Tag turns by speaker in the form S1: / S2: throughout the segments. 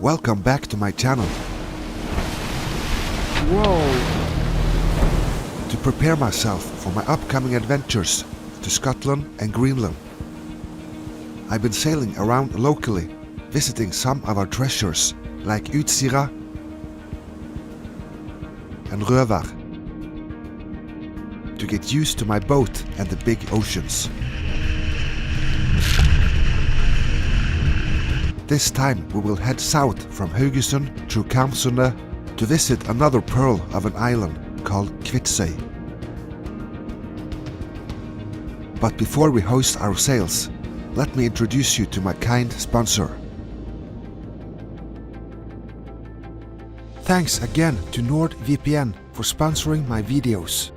S1: Welcome back to my channel.
S2: Whoa!
S1: To prepare myself for my upcoming adventures to Scotland and Greenland. I've been sailing around locally, visiting some of our treasures like Kvitsøy and Røver, to get used to my boat and the big oceans. This time we will head south from Haugesund through Kamsund to visit another pearl of an island called Kvitsøy. But before we hoist our sails, let me introduce you to my kind sponsor. Thanks again to NordVPN for sponsoring my videos.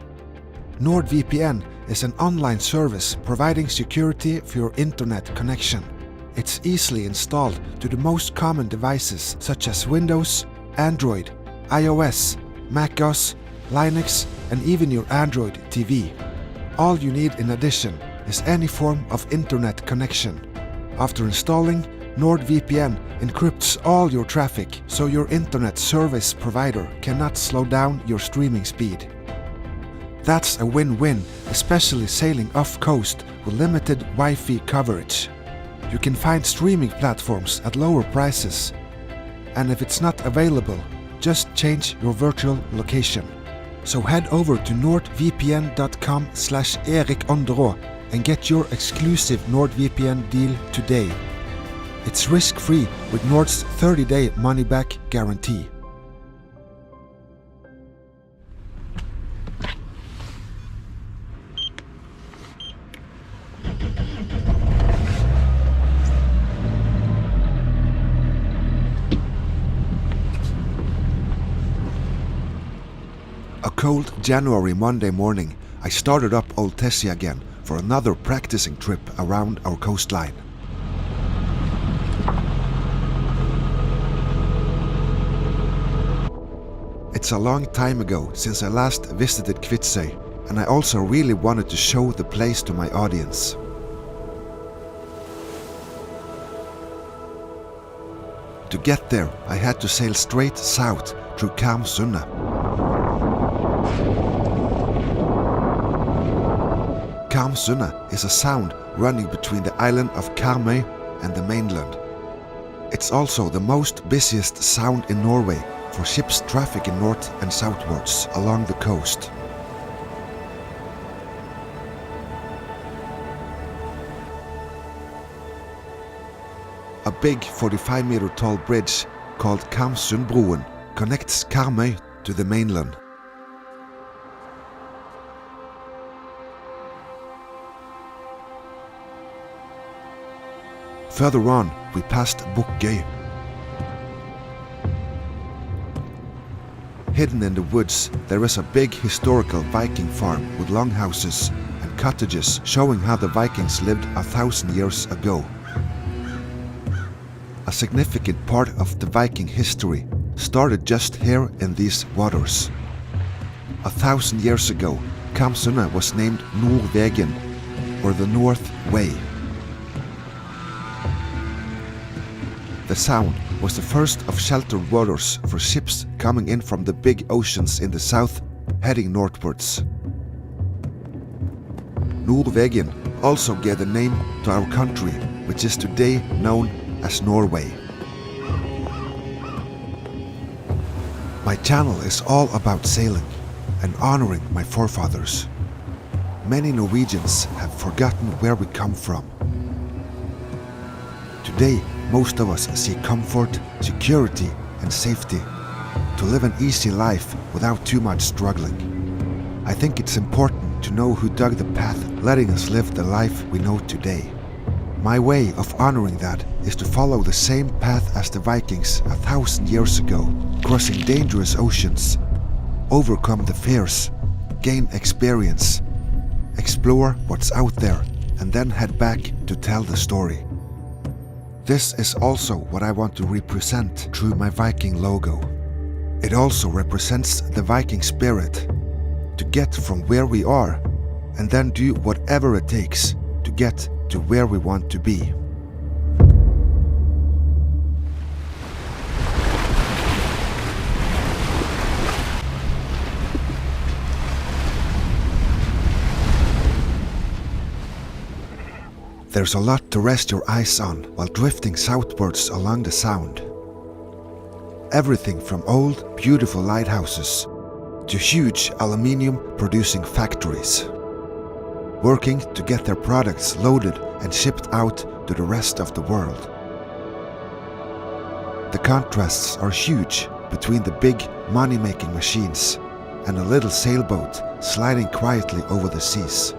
S1: NordVPN is an online service providing security for your internet connection. It's easily installed to the most common devices such as Windows, Android, iOS, macOS, Linux, and even your Android TV. All you need in addition is any form of internet connection. After installing, NordVPN encrypts all your traffic so your internet service provider cannot slow down your streaming speed. That's a win-win, especially sailing off-coast with limited Wi-Fi coverage. You can find streaming platforms at lower prices, and if it's not available, just change your virtual location. So head over to nordvpn.com/Erik Aanderaa and get your exclusive NordVPN deal today. It's risk-free with Nord's 30-day money-back guarantee. A cold January Monday morning, I started up Old Tessie again for another practicing trip around our coastline. It's a long time ago since I last visited Kviksei, and I also really wanted to show the place to my audience. To get there, I had to sail straight south through Kamsund. Kamsund is a sound running between the island of Karmøy and the mainland. It's also the most busiest sound in Norway for ships trafficking north and southwards along the coast. A big 45-meter tall bridge called Kamsundbroen connects Karmøy to the mainland. Further on, we passed Kvitsøy. Hidden in the woods, there is a big historical Viking farm with longhouses and cottages showing how the Vikings lived 1,000 years ago. A significant part of the Viking history started just here in these waters. 1,000 years ago, Kamsund was named Norway, or the North Way. The sound was the first of sheltered waters for ships coming in from the big oceans in the south, heading northwards. Norway also gave the name to our country, which is today known as Norway. My channel is all about sailing and honoring my forefathers. Many Norwegians have forgotten where we come from. Today, most of us seek comfort, security, and safety to live an easy life without too much struggling. I think it's important to know who dug the path, letting us live the life we know today. My way of honoring that is to follow the same path as the Vikings 1,000 years ago, crossing dangerous oceans, overcome the fears, gain experience, explore what's out there, and then head back to tell the story. This is also what I want to represent through my Viking logo. It also represents the Viking spirit, to get from where we are and then do whatever it takes to get to where we want to be. There's a lot to rest your eyes on while drifting southwards along the Sound. Everything from old, beautiful lighthouses to huge aluminium-producing factories, working to get their products loaded and shipped out to the rest of the world. The contrasts are huge between the big money-making machines and a little sailboat sliding quietly over the seas.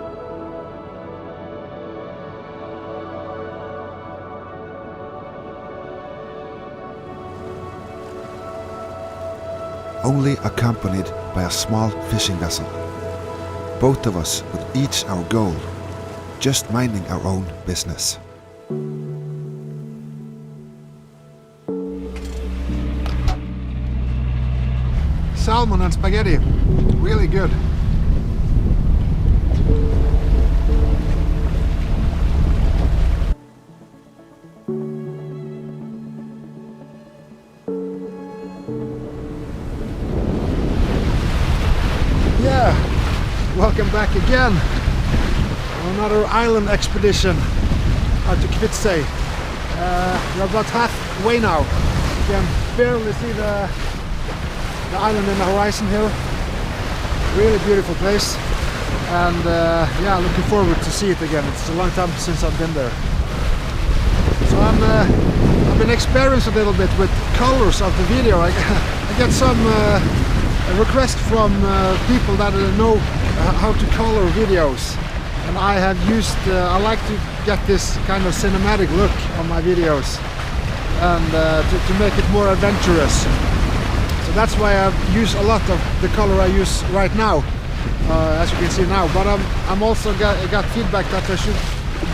S1: Only accompanied by a small fishing vessel. Both of us with each our goal, just minding our own business. Salmon and spaghetti, really good. Yeah, welcome back again on another island expedition out to Kvitsøy. We're about halfway now. You can barely see the island in the horizon here. Really beautiful place, and yeah, looking forward to see it again. It's a long time since I've been there. So I've been experiencing a little bit with colors of the video. I get some requests from people that know how to color videos, and I have used I like to get this kind of cinematic look on my videos, and to make it more adventurous. So that's why I've used a lot of the color I use right now, as you can see now. But I'm also got feedback that I should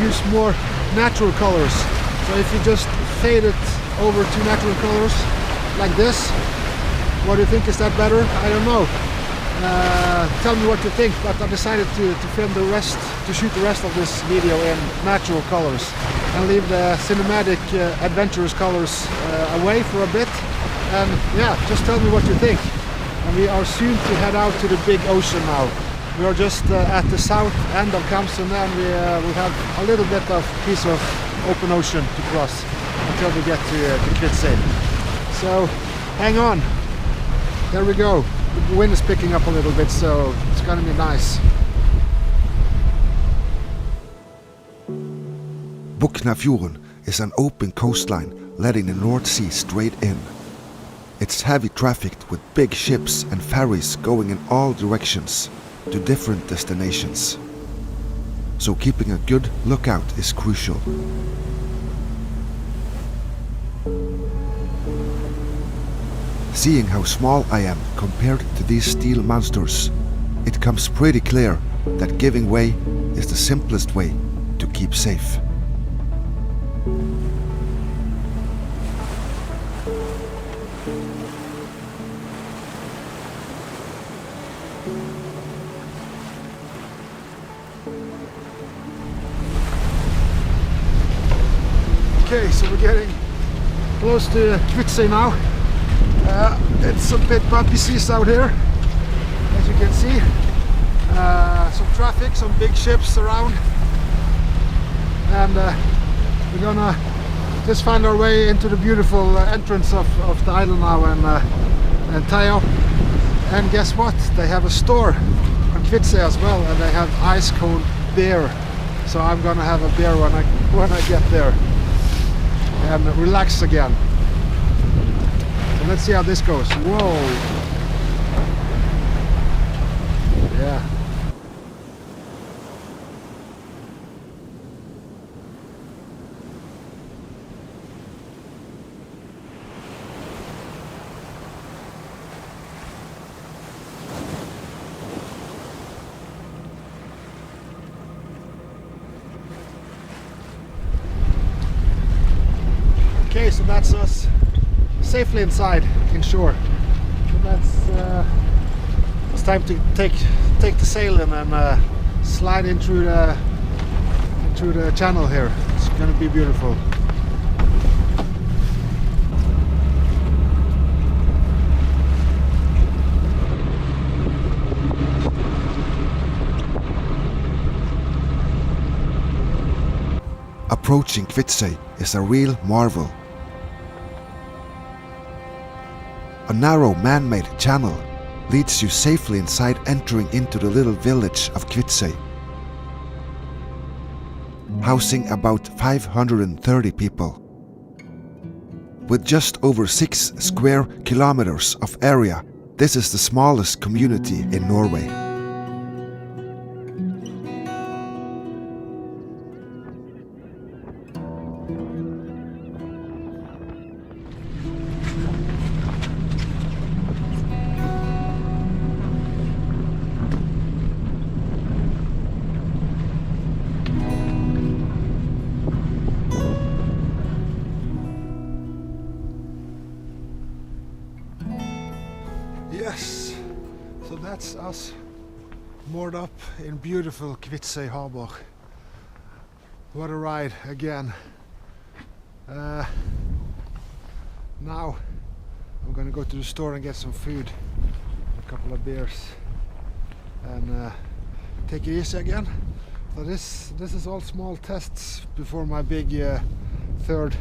S1: use more natural colors. So if you just fade it over to natural colors like this, what do you think? Is that better? I don't know. Tell me what you think. But I decided to film the rest, to shoot the rest of this video in natural colors and leave the cinematic, adventurous colors away for a bit. And yeah, just tell me what you think. And we are soon to head out to the big ocean now. We are just at the south end of Kamsund, and we have a little bit of piece of open ocean to cross until we get to Kviksei. So hang on. There we go. The wind is picking up a little bit, so it's gonna be nice. Buknafjorden is an open coastline letting the North Sea straight in. It's heavy trafficked with big ships and ferries going in all directions to different destinations. So keeping a good lookout is crucial. Seeing how small I am compared to these steel monsters, it comes pretty clear that giving way is the simplest way to keep safe. Okay, so we're getting close to Kviksei now. It's a bit bumpy seas out here, as you can see. Some traffic, some big ships around, and we're gonna just find our way into the beautiful entrance of the island now and tie up. And guess what? They have a store on Kviksei as well, and they have ice cold beer. So I'm gonna have a beer when I get there and relax again. So let's see how this goes. Whoa! Yeah. Okay, so that's us safely inside, inshore. So it's time to take the sail in and slide in through the channel here. It's going to be beautiful. Approaching Kviksei is a real marvel. A narrow man-made channel leads you safely inside, entering into the little village of Kviksei, housing about 530 people. With just over 6 square kilometers of area, this is the smallest community in Norway. Yes, so that's us moored up in beautiful Kviksei harbor. What a ride again. Now I'm gonna go to the store and get some food, a couple of beers, and take it easy again. So this is all small tests before my big third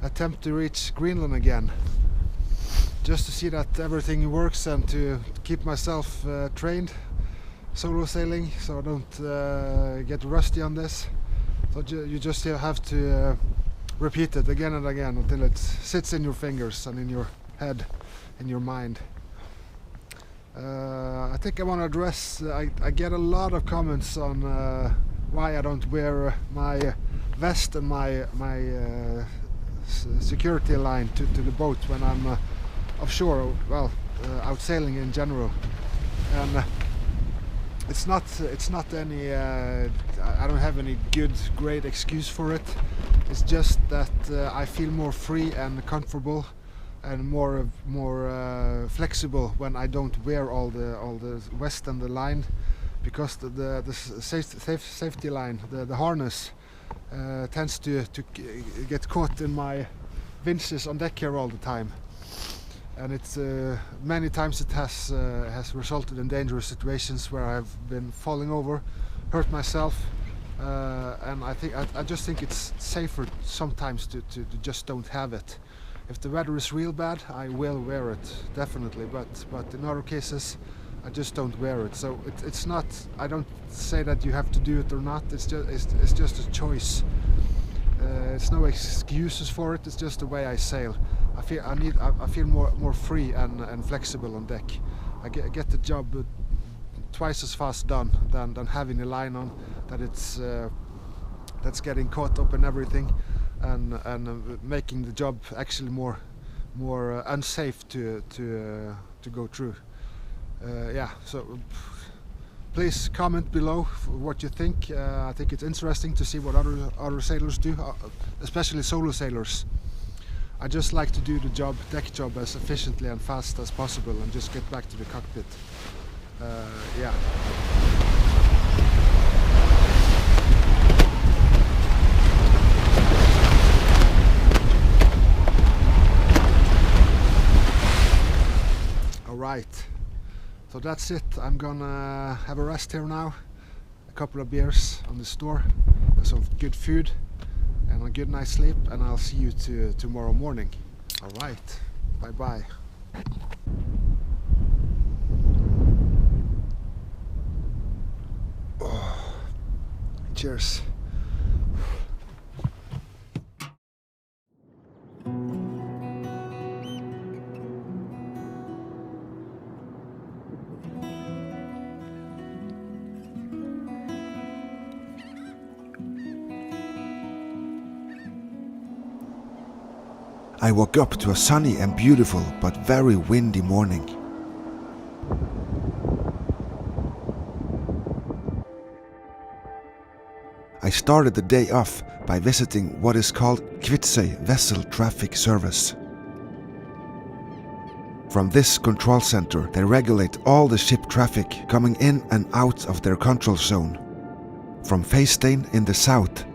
S1: attempt to reach Greenland again. Just to see that everything works and to keep myself trained solo sailing, so I don't get rusty on this. So you just have to repeat it again and again until it sits in your fingers and in your head, in your mind. I think I want to address, I get a lot of comments on why I don't wear my vest and my security line to the boat when I'm offshore, well, out sailing in general, and it's not any. I don't have any great excuse for it. It's just that I feel more free and comfortable, and more flexible when I don't wear all the vest and the line, because the safety line, the harness, tends to get caught in my winches on deck here all the time. And it's many times it has resulted in dangerous situations where I've been falling over, hurt myself, and I just think it's safer sometimes to just don't have it. If the weather is real bad, I will wear it definitely, but in other cases I just don't wear it. So it's not. I don't say that you have to do it or not. It's just a choice. It's no excuses for it. It's just the way I sail. I feel more free and flexible on deck. I get the job twice as fast done than having a line on that's getting caught up in everything and making the job actually more unsafe to go through. Yeah. So please comment below what you think. I think it's interesting to see what other sailors do, especially solo sailors. I just like to do the deck job as efficiently and fast as possible and just get back to the cockpit. Yeah. Alright, so that's it. I'm gonna have a rest here now, a couple of beers on the store, and some good food, and a good night's sleep, and I'll see you tomorrow morning. Alright, bye bye. Oh, cheers. I woke up to a sunny and beautiful but very windy morning. I started the day off by visiting what is called Kviksei Vessel Traffic Service. From this control center, they regulate all the ship traffic coming in and out of their control zone, from Kviksei in the south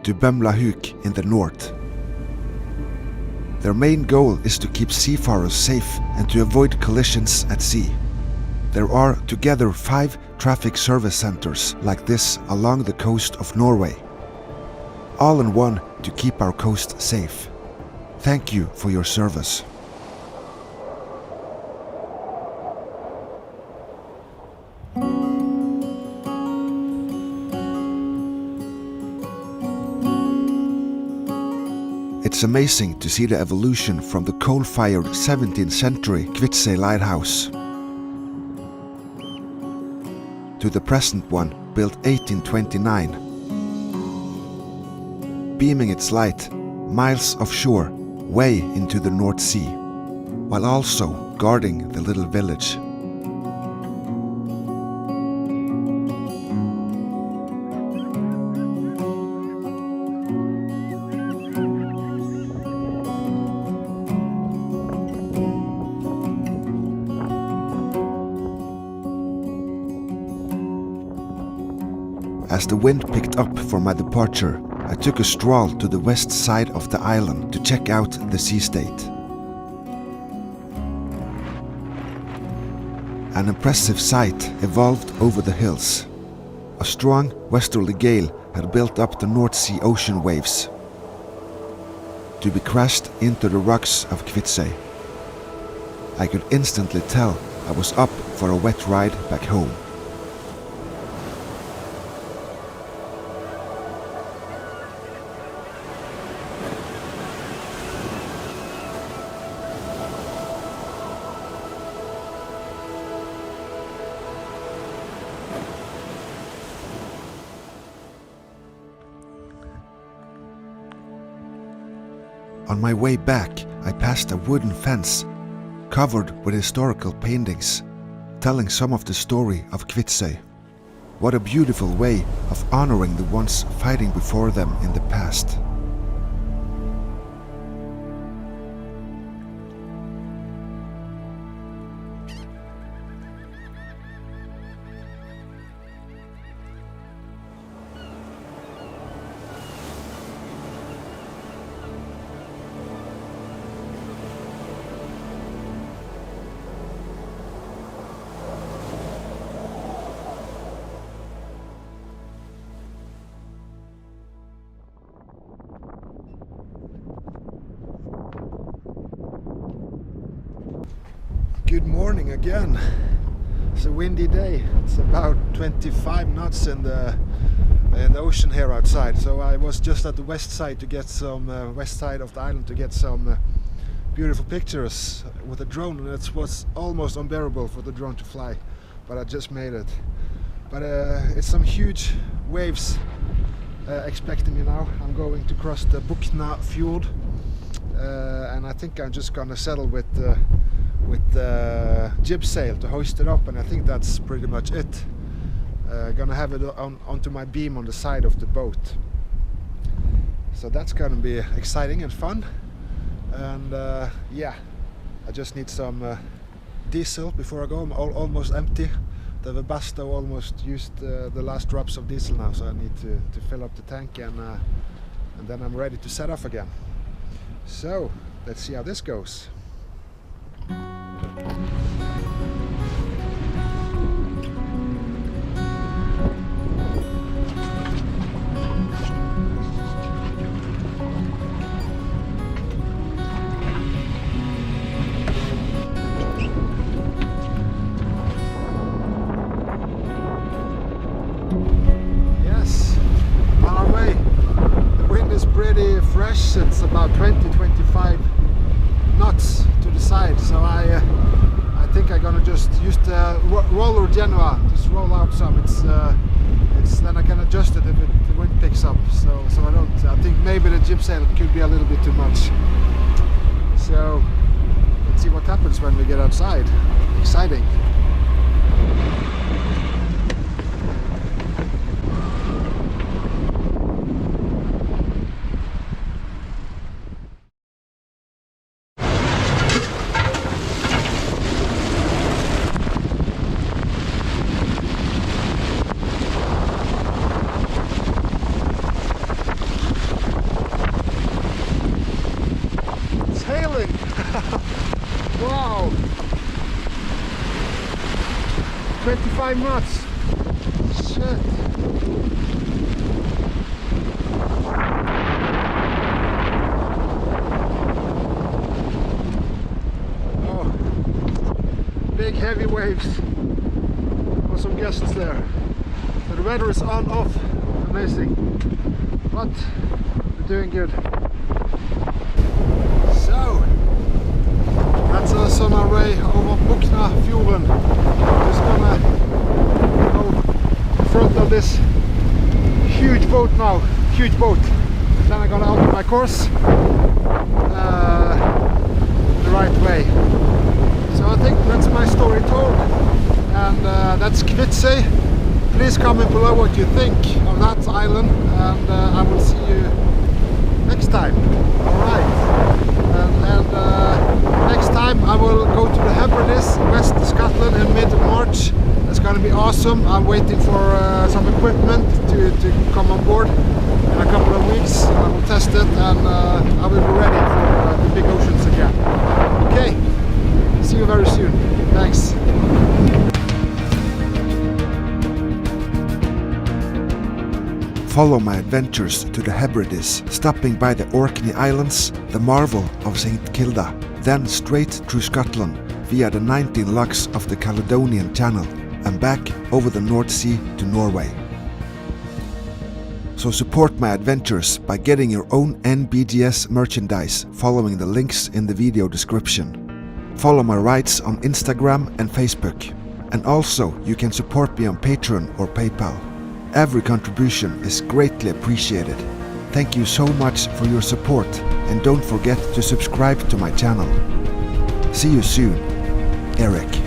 S1: to Bømlahuk in the north. Their main goal is to keep seafarers safe and to avoid collisions at sea. There are together 5 traffic service centers like this along the coast of Norway. all in one to keep our coast safe. Thank you for your service. It's amazing to see the evolution from the coal-fired 17th century Kviksei lighthouse to the present one built 1829, beaming its light miles offshore way into the North Sea, while also guarding the little village. As the wind picked up for my departure, I took a stroll to the west side of the island to check out the sea state. An impressive sight evolved over the hills. A strong westerly gale had built up the North Sea ocean waves to be crashed into the rocks of Kvitsøy. I could instantly tell I was up for a wet ride back home. On my way back, I passed a wooden fence covered with historical paintings, telling some of the story of Kviksei. What a beautiful way of honoring the ones fighting before them in the past. Good morning again. It's a windy day. It's about 25 knots in the ocean here outside. So I was just at the west side to get some west side of the island to get some beautiful pictures with a drone, and it was almost unbearable for the drone to fly, but I just made it. But it's some huge waves expecting me now. I'm going to cross the Bukna fjord, and I think I'm just gonna settle with the jib sail to hoist it up, and I think that's pretty much it. Gonna have it onto my beam on the side of the boat. So that's gonna be exciting and fun. And yeah, I just need some diesel before I go. I'm almost empty. The Webasto almost used the last drops of diesel now, so I need to fill up the tank, and then I'm ready to set off again. So let's see how this goes. Yes, on our way. The wind is pretty fresh. It's about 20-25 knots to the side, so I think I'm gonna just use the roller Genoa, just roll out some. It's then I can adjust it if the wind picks up. So I think maybe the jib sail could be a little bit too much. So let's see what happens when we get outside. Exciting. Wow, 25 knots. Shit. big heavy waves. Or some guests there. The weather is on off, amazing. But we're doing good. So that's us on our way over Buknafjorden. Just gonna go in front of this huge boat now, huge boat. Then I'm gonna alter my course the right way. So I think that's my story told, and that's Kviksei. Please comment below what you think of that island, and I will see you next time. Alright, and next time I will go to the Hebrides, West Scotland in mid-March. It's going to be awesome. I'm waiting for some equipment to come on board in a couple of weeks. I will test it, and I will be ready for the big oceans again. Okay, see you very soon. Thanks. Follow my adventures to the Hebrides, stopping by the Orkney Islands, the marvel of St. Kilda, then straight through Scotland via the 19 locks of the Caledonian Channel and back over the North Sea to Norway. So support my adventures by getting your own NBGS merchandise following the links in the video description. Follow my rides on Instagram and Facebook, and also you can support me on Patreon or PayPal. Every contribution is greatly appreciated. Thank you so much for your support, and don't forget to subscribe to my channel. See you soon, Erik.